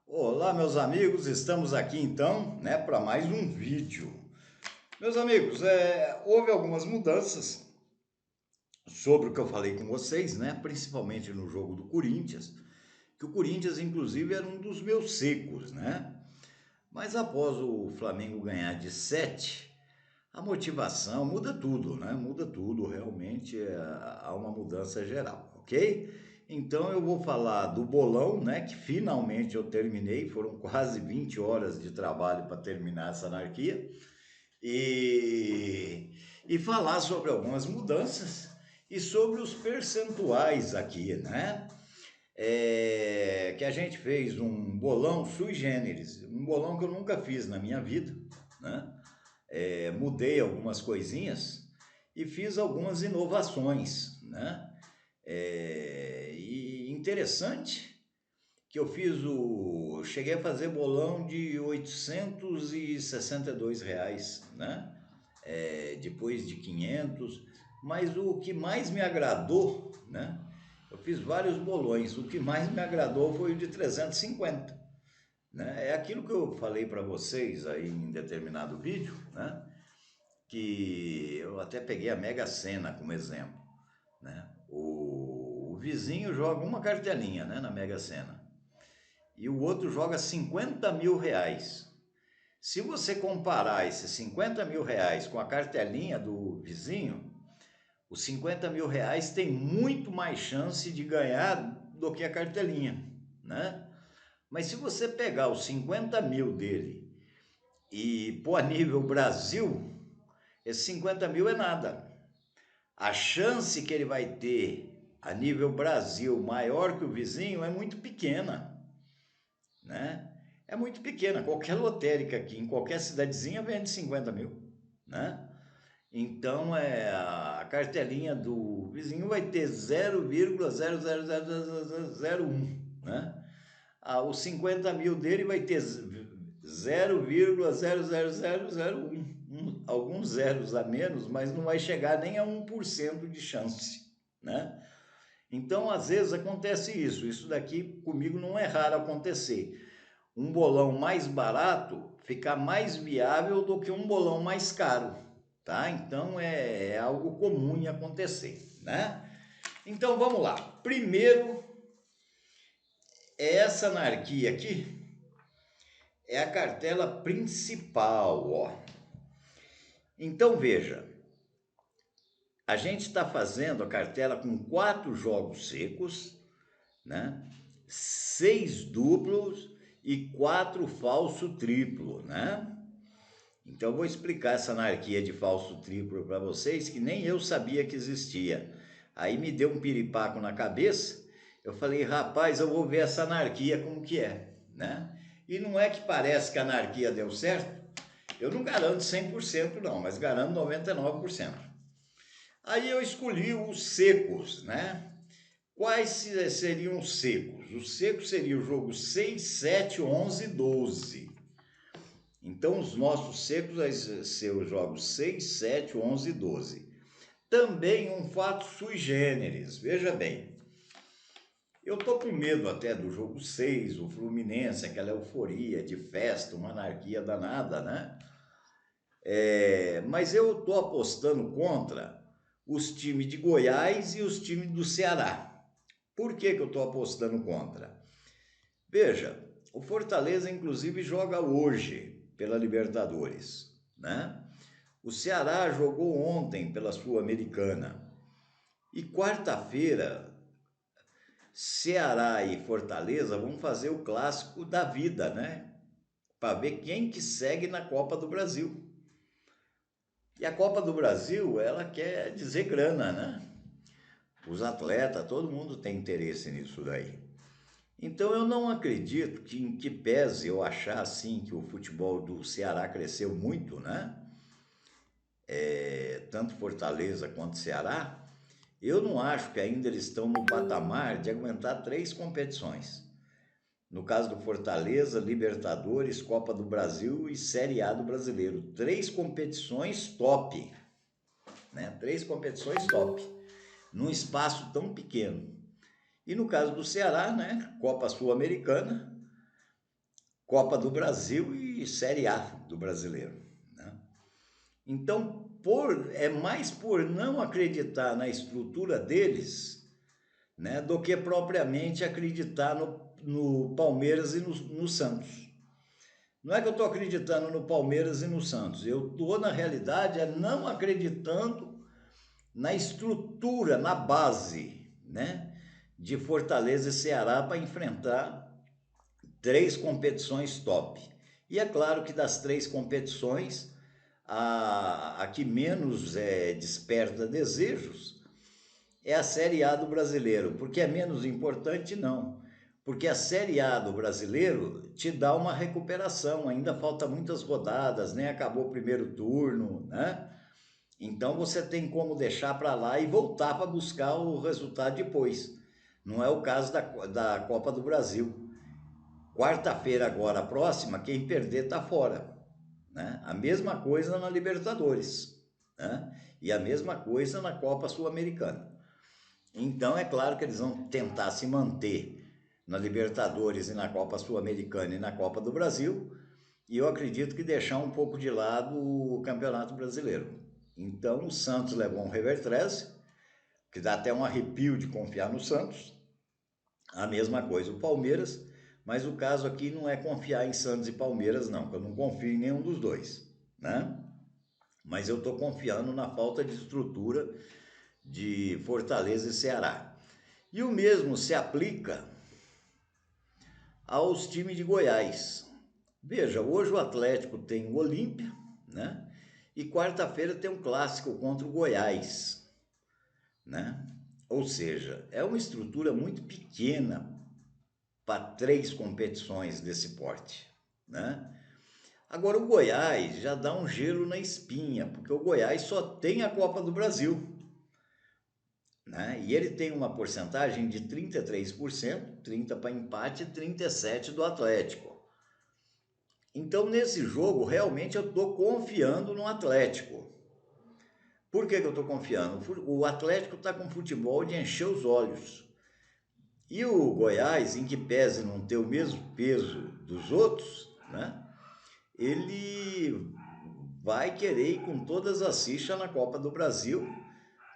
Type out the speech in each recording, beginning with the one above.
Olá, meus amigos, estamos aqui então, para mais um vídeo. Meus amigos, houve algumas mudanças sobre o que eu falei com vocês, principalmente no jogo do Corinthians, que o Corinthians, inclusive, era um dos meus secos, né? Mas após o Flamengo ganhar de 7, a motivação muda tudo, né? Muda tudo, realmente há uma mudança geral, ok? Então eu vou falar do bolão, né? Que finalmente eu terminei, foram quase 20 horas de trabalho para terminar essa anarquia. E falar sobre algumas mudanças e sobre os percentuais aqui, né? Que a gente fez um bolão sui generis, um bolão que eu nunca fiz na minha vida, né? Mudei algumas coisinhas e fiz algumas inovações, né? E interessante que eu cheguei a fazer bolão de R$ 862, né? Depois de 500, mas o que mais me agradou, né? Eu fiz vários bolões, o que mais me agradou foi o de 350, né? É aquilo que eu falei para vocês aí em determinado vídeo, né? Que eu até peguei a Mega Sena como exemplo, né? O vizinho joga uma cartelinha, né, na Mega Sena e o outro joga R$ 50.000. Se você comparar esses R$ 50.000 com a cartelinha do vizinho, os R$ 50.000 tem muito mais chance de ganhar do que a cartelinha, né? Mas se você pegar os 50.000 dele e pôr a nível Brasil, esses 50.000 é nada. A chance que ele vai ter a nível Brasil maior que o vizinho é muito pequena, né? É muito pequena. Qualquer lotérica aqui, em qualquer cidadezinha, vende 50.000, né? Então, a cartelinha do vizinho vai ter 0,00001, né? Os 50.000 dele vai ter 0,00001. Alguns zeros a menos, mas não vai chegar nem a 1% de chance, né? Então, às vezes acontece isso. Isso daqui comigo não é raro acontecer. Um bolão mais barato ficar mais viável do que um bolão mais caro, tá? Então é algo comum em acontecer, né? Então vamos lá. Primeiro, essa anarquia aqui é a cartela principal, ó. Então veja, a gente está fazendo a cartela com 4 jogos secos, né? 6 duplos e 4 falso triplo, né? Então eu vou explicar essa anarquia de falso triplo para vocês, que nem eu sabia que existia. Aí me deu um piripaco na cabeça, eu falei, rapaz, eu vou ver essa anarquia como que é, né? E não é que parece que a anarquia deu certo, eu não garanto 100% não, mas garanto 99%. Aí eu escolhi os secos, né? Quais seriam os secos? Os secos seria o jogo 6, 7, 11, 12. Então, os nossos secos vai ser os jogos 6, 7, 11 e 12. Também um fato sui generis, veja bem. Eu tô com medo até do jogo 6, o Fluminense, aquela euforia de festa, uma anarquia danada, né? Mas eu tô apostando contra os times de Goiás e os times do Ceará. Por que eu tô apostando contra? Veja, o Fortaleza inclusive joga hoje pela Libertadores, né? O Ceará jogou ontem pela Sul-Americana. E quarta-feira, Ceará e Fortaleza vão fazer o clássico da vida, né? Para ver quem que segue na Copa do Brasil. E a Copa do Brasil, ela quer dizer grana, né? Os atletas, todo mundo tem interesse nisso daí. Então eu não acredito que em que pese eu achar assim que o futebol do Ceará cresceu muito, né? Tanto Fortaleza quanto Ceará, eu não acho que ainda eles estão no patamar de aguentar 3 competições. No caso do Fortaleza, Libertadores, Copa do Brasil e Série A do Brasileiro. 3 competições top, né? 3 competições top, num espaço tão pequeno. E no caso do Ceará, né? Copa Sul-Americana, Copa do Brasil e Série A do Brasileiro, né? Então, é mais por não acreditar na estrutura deles, né, do que propriamente acreditar no Palmeiras e no Santos. Não é que eu estou acreditando no Palmeiras e no Santos, eu estou, na realidade, não acreditando na estrutura, na base, né, de Fortaleza e Ceará para enfrentar 3 competições top. E é claro que das 3 competições, a que menos desperta desejos é a Série A do Brasileiro. Porque é menos importante? Não. Porque a Série A do Brasileiro te dá uma recuperação, ainda falta muitas rodadas, né? Acabou o primeiro turno, né? Então você tem como deixar para lá e voltar para buscar o resultado depois. Não é o caso da Copa do Brasil. Quarta-feira agora, próxima, quem perder está fora, né? A mesma coisa na Libertadores, né? E a mesma coisa na Copa Sul-Americana. Então é claro que eles vão tentar se manter na Libertadores e na Copa Sul-Americana e na Copa do Brasil, e eu acredito que deixar um pouco de lado o Campeonato Brasileiro. Então o Santos levou um revertrese, que dá até um arrepio de confiar no Santos. A mesma coisa o Palmeiras, mas o caso aqui não é confiar em Santos e Palmeiras não, porque eu não confio em nenhum dos dois, né? Mas eu estou confiando na falta de estrutura de Fortaleza e Ceará. E o mesmo se aplica aos times de Goiás. Veja, hoje o Atlético tem o Olímpia, né? E quarta-feira tem um clássico contra o Goiás, né? Ou seja, é uma estrutura muito pequena para 3 competições desse porte, né? Agora o Goiás já dá um gelo na espinha, porque o Goiás só tem a Copa do Brasil, né? E ele tem uma porcentagem de 33%, 30% para empate e 37% do Atlético. Então nesse jogo realmente eu estou confiando no Atlético. Por que eu estou confiando? O Atlético está com futebol de encher os olhos. E o Goiás, em que pese não ter o mesmo peso dos outros, né? Ele vai querer ir com todas as fichas na Copa do Brasil,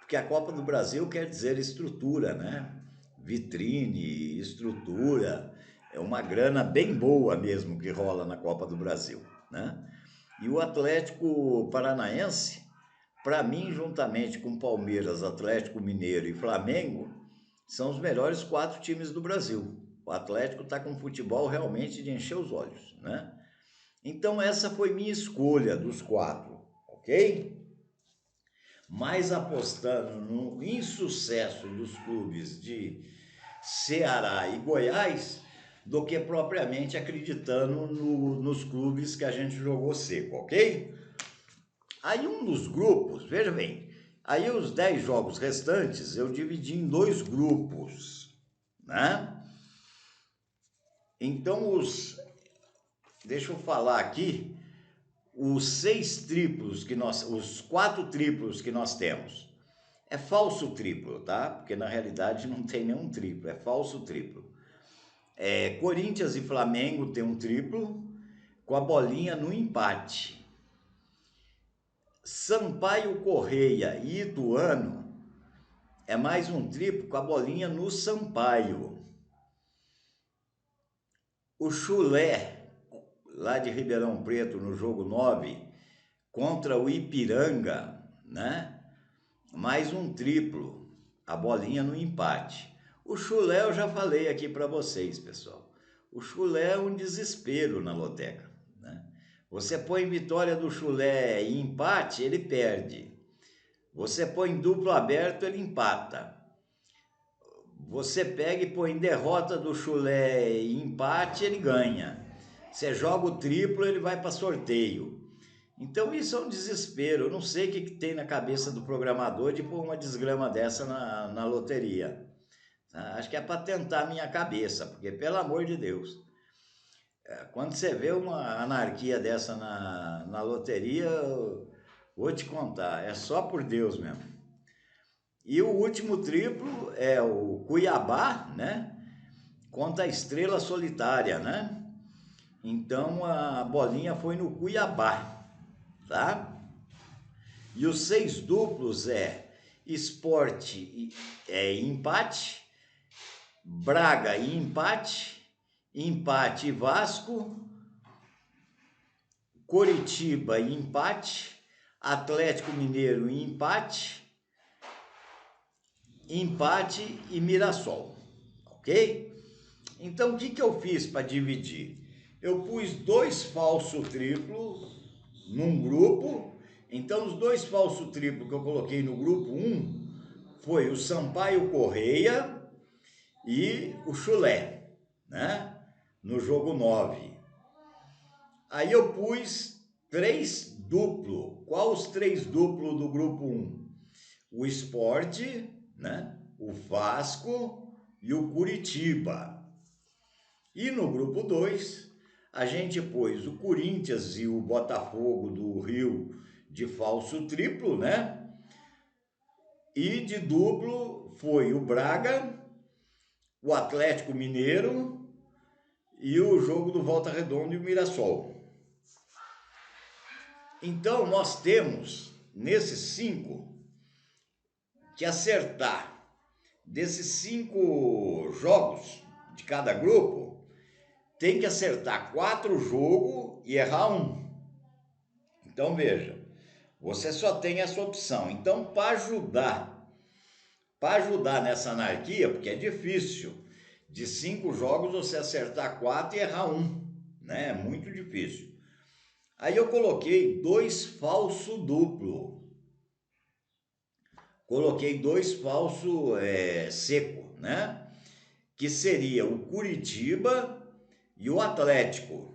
porque a Copa do Brasil quer dizer estrutura, né? Vitrine, estrutura, é uma grana bem boa mesmo que rola na Copa do Brasil, né? E o Atlético Paranaense, para mim, juntamente com Palmeiras, Atlético Mineiro e Flamengo, são os melhores 4 times do Brasil. O Atlético está com futebol realmente de encher os olhos, né? Então essa foi minha escolha dos 4, ok? Mais apostando no insucesso dos clubes de Ceará e Goiás do que propriamente acreditando nos clubes que a gente jogou seco, ok? Aí um dos grupos, veja bem, aí os 10 jogos restantes eu dividi em 2 grupos, né? Então deixa eu falar aqui, os 4 triplos que nós temos. É falso triplo, tá? Porque na realidade não tem nenhum triplo, é falso triplo. Corinthians e Flamengo tem um triplo com a bolinha no empate. Sampaio Correia e Ituano é mais um triplo com a bolinha no Sampaio. O Chulé, lá de Ribeirão Preto, no jogo 9, contra o Ipiranga, né? Mais um triplo, a bolinha no empate. O chulé eu já falei aqui para vocês, pessoal. O chulé é um desespero na loteca, né? Você põe vitória do chulé e empate, ele perde. Você põe duplo aberto, ele empata. Você pega e põe derrota do chulé e empate, ele ganha. Você joga o triplo, ele vai para sorteio. Então isso é um desespero. Eu não sei o que tem na cabeça do programador de pôr uma desgrama dessa na loteria. Acho que é para tentar a minha cabeça, porque pelo amor de Deus, quando você vê uma anarquia dessa na loteria, eu vou te contar, é só por Deus mesmo. E o último triplo é o Cuiabá, né? Contra a Estrela Solitária, né? Então a bolinha foi no Cuiabá, tá? E os 6 duplos Sport empate, Braga e empate, empate e Vasco, Coritiba e empate, Atlético Mineiro e empate, empate e Mirassol, ok? Então o que eu fiz para dividir? Eu pus 2 falso triplo num grupo. Então os 2 falso triplo que eu coloquei no grupo 1 foi o Sampaio Correia e o Chulé, né? No jogo 9. Aí eu pus 3 duplo. Qual os 3 duplo do grupo 1? O Sport, né? O Vasco e o Curitiba. E no grupo 2, a gente pôs o Corinthians e o Botafogo do Rio de falso triplo, né? E de duplo foi o Braga, o Atlético Mineiro e o jogo do Volta Redonda e o Mirassol. Então nós temos, nesses 5, que acertar. Desses 5 jogos de cada grupo, tem que acertar 4 jogos e errar 1. Então veja, você só tem essa opção. Então para ajudar nessa anarquia, porque é difícil, de 5 jogos você acertar 4 e errar 1, né? É muito difícil. Aí eu coloquei 2 falso duplo. Coloquei 2 falso seco, né? Que seria o Curitiba e o Atlético,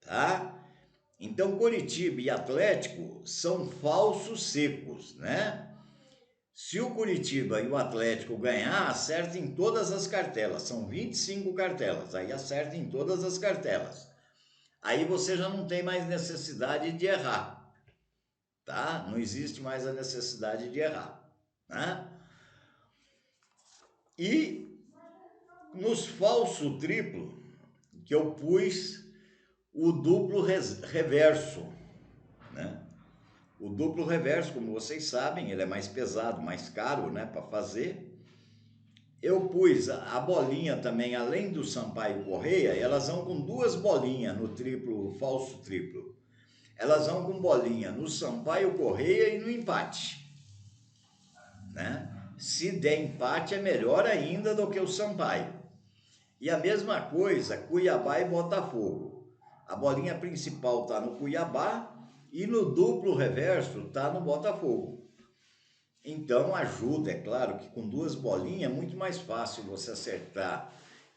tá? Então Curitiba e Atlético são falsos secos, né? Se o Curitiba e o Atlético ganhar, acerta em todas as cartelas. São 25 cartelas, aí acerta em todas as cartelas. Aí você já não tem mais necessidade de errar, tá? Não existe mais a necessidade de errar, né? E nos falso triplo, que eu pus o duplo reverso, né? O duplo reverso, como vocês sabem, ele é mais pesado, mais caro, né, para fazer. Eu pus a bolinha também, além do Sampaio Correia, elas vão com 2 bolinhas no triplo, falso triplo. Elas vão com bolinha no Sampaio Correia e no empate, né? Se der empate é melhor ainda do que o Sampaio. E a mesma coisa, Cuiabá e Botafogo. A bolinha principal está no Cuiabá e no duplo reverso está no Botafogo. Então ajuda, é claro que com 2 bolinhas é muito mais fácil você acertar.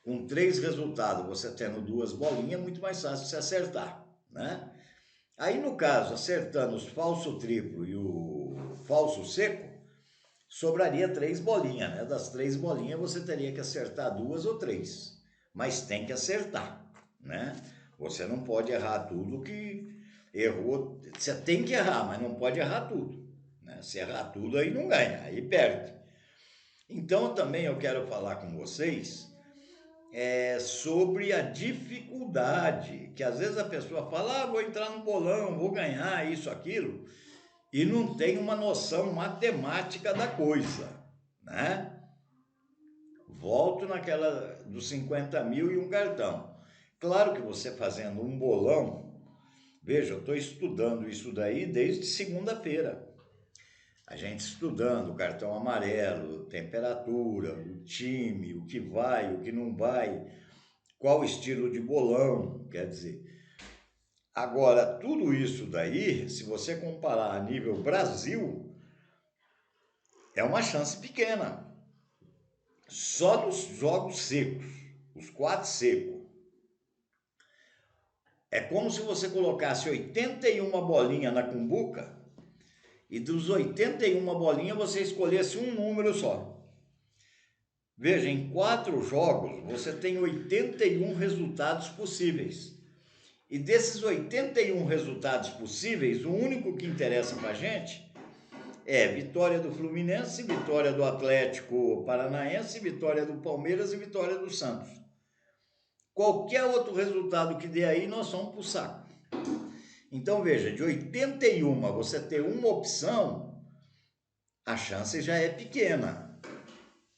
Com 3 resultados, você tendo 2 bolinhas, é muito mais fácil você acertar, né? Aí no caso, acertando os falso triplo e o falso seco, sobraria 3 bolinhas, né? Das 3 bolinhas você teria que acertar 2 ou 3, mas tem que acertar, né? Você não pode errar tudo que errou. Você tem que errar, mas não pode errar tudo, né? Se errar tudo aí não ganha, aí perde. Então também eu quero falar com vocês sobre a dificuldade, que às vezes a pessoa fala, vou entrar no bolão, vou ganhar isso, aquilo, e não tem uma noção matemática da coisa, né? Volto naquela dos 50 mil e um cartão. Claro que você fazendo um bolão, veja, eu estou estudando isso daí desde segunda-feira. A gente estudando o cartão amarelo, temperatura, o time, o que vai, o que não vai, qual estilo de bolão, quer dizer. Agora, tudo isso daí, se você comparar a nível Brasil, é uma chance pequena. Só nos jogos secos, os 4 secos. É como se você colocasse 81 bolinhas na cumbuca e dos 81 bolinhas você escolhesse um número só. Veja, em 4 jogos você tem 81 resultados possíveis. E desses 81 resultados possíveis, o único que interessa para a gente é vitória do Fluminense, vitória do Atlético Paranaense, vitória do Palmeiras e vitória do Santos. qualquer outro resultado que dê aí, nós vamos para o saco. Então, veja, de 81 você ter uma opção, a chance já é pequena,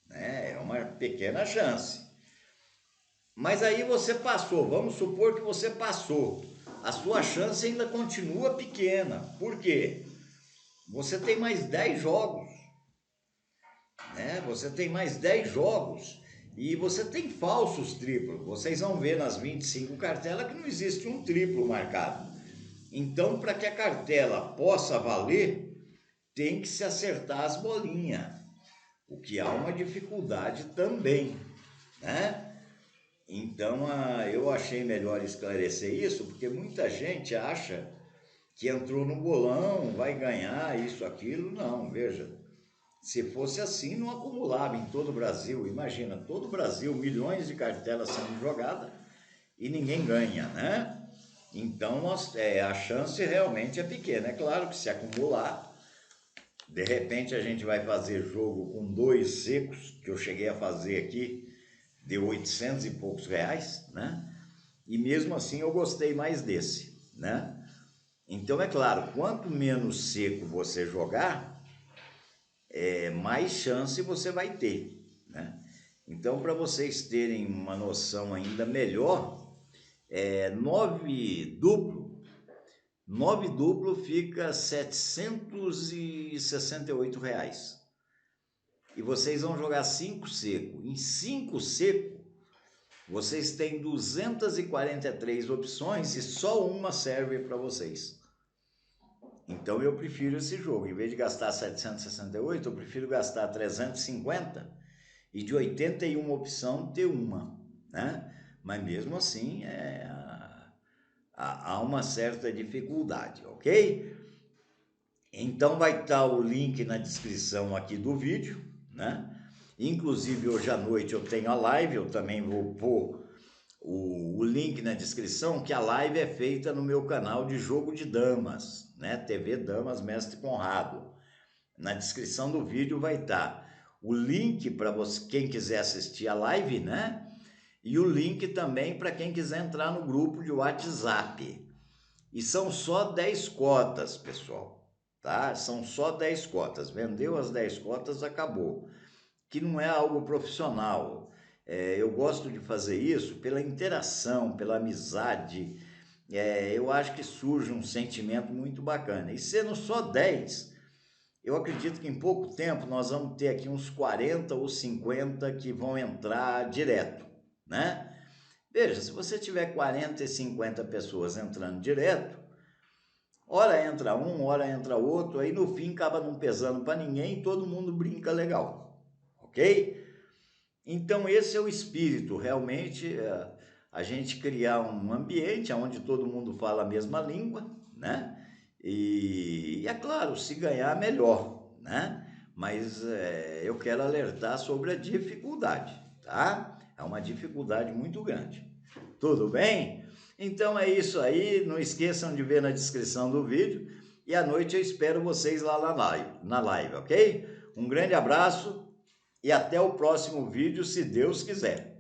né? É uma pequena chance. Mas aí você passou, vamos supor que você passou. A sua chance ainda continua pequena. Por quê? Você tem mais 10 jogos, né? Você tem mais 10 jogos e você tem falsos triplos. Vocês vão ver nas 25 cartelas que não existe um triplo marcado. Então, para que a cartela possa valer, tem que se acertar as bolinhas, o que há uma dificuldade também, né? Então, eu achei melhor esclarecer isso, porque muita gente acha que entrou no bolão, vai ganhar isso, aquilo. Não, veja, se fosse assim, não acumulava em todo o Brasil. Imagina, todo o Brasil, milhões de cartelas sendo jogadas e ninguém ganha, né? Então, a chance realmente é pequena. É claro que se acumular, de repente a gente vai fazer jogo com 2 secos, que eu cheguei a fazer aqui, deu 800 e poucos reais, né? E mesmo assim eu gostei mais desse, né? Então, é claro, quanto menos seco você jogar, mais chance você vai ter, né? Então, para vocês terem uma noção ainda melhor, 9 duplo fica R$ 768 reais. E vocês vão jogar 5 seco. Em 5 seco, vocês têm 243 opções e só uma serve para vocês. Então eu prefiro esse jogo. Em vez de gastar 768, eu prefiro gastar 350 e de 81 opção ter uma, né? Mas mesmo assim há uma certa dificuldade, ok? Então vai estar o link na descrição aqui do vídeo, né? Inclusive hoje à noite eu tenho a live, eu também vou pôr o link na descrição, que a live é feita no meu canal de jogo de damas, né? TV Damas Mestre Conrado. Na descrição do vídeo vai estar o link para você, quem quiser assistir a live, né? E o link também para quem quiser entrar no grupo de WhatsApp. E são só 10 cotas, pessoal, tá? São só 10 cotas. Vendeu as 10 cotas, acabou. Que não é algo profissional. Eu gosto de fazer isso pela interação, pela amizade. Eu acho que surge um sentimento muito bacana. E sendo só 10, eu acredito que em pouco tempo nós vamos ter aqui uns 40 ou 50 que vão entrar direto, né? Veja, se você tiver 40 e 50 pessoas entrando direto, hora entra um, hora entra outro, aí no fim acaba não pesando para ninguém e todo mundo brinca legal, ok? Então esse é o espírito, realmente, a gente criar um ambiente onde todo mundo fala a mesma língua, né? E é claro, se ganhar, melhor, né? Mas eu quero alertar sobre a dificuldade, tá? É uma dificuldade muito grande. Tudo bem? Então é isso aí, não esqueçam de ver na descrição do vídeo e à noite eu espero vocês lá na live, ok? Um grande abraço e até o próximo vídeo, se Deus quiser.